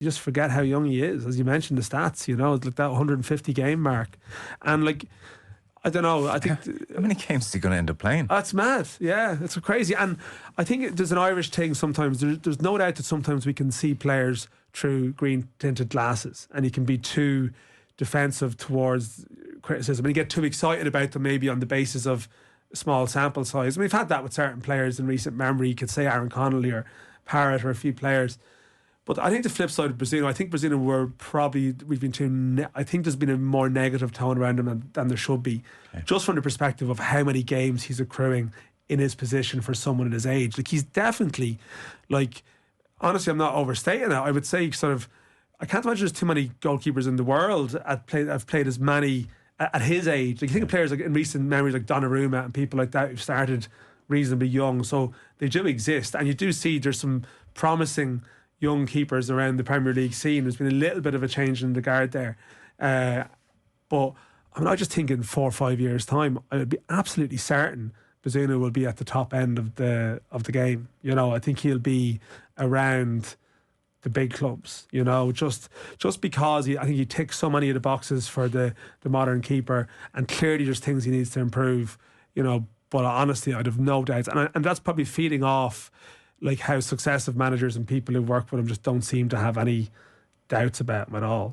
you just forget how young he is. As you mentioned, the stats, it's like that 150 game mark. And like, I don't know, I think... How many games is he going to end up playing? That's mad, yeah, it's crazy. And I think there's an Irish thing sometimes. There's no doubt that sometimes we can see players through green tinted glasses, and you can be too defensive towards criticism, and you get too excited about them maybe on the basis of small sample size. And we've had that with certain players in recent memory. You could say Aaron Connolly or Parrott or a few players. But I think the flip side of Bazunu, I think Bazunu I think there's been a more negative tone around him than there should be, just from the perspective of how many games he's accruing in his position for someone at his age. Like, he's definitely, like, honestly, I'm not overstating it. I would say sort of, I can't imagine there's too many goalkeepers in the world have played as many at his age. Like, you think of players like in recent memories like Donnarumma and people like that who've started reasonably young, so they do exist, and you do see there's some promising young keepers around the Premier League scene. There's been a little bit of a change in the guard there, but I just think in 4 or 5 years' time, I would be absolutely certain Bazunu will be at the top end of the game. I think he'll be around the big clubs. Just because I think he ticks so many of the boxes for the modern keeper, and clearly there's things he needs to improve. But honestly, I'd have no doubts, and that's probably feeding off like how successive managers and people who work with him just don't seem to have any doubts about him at all.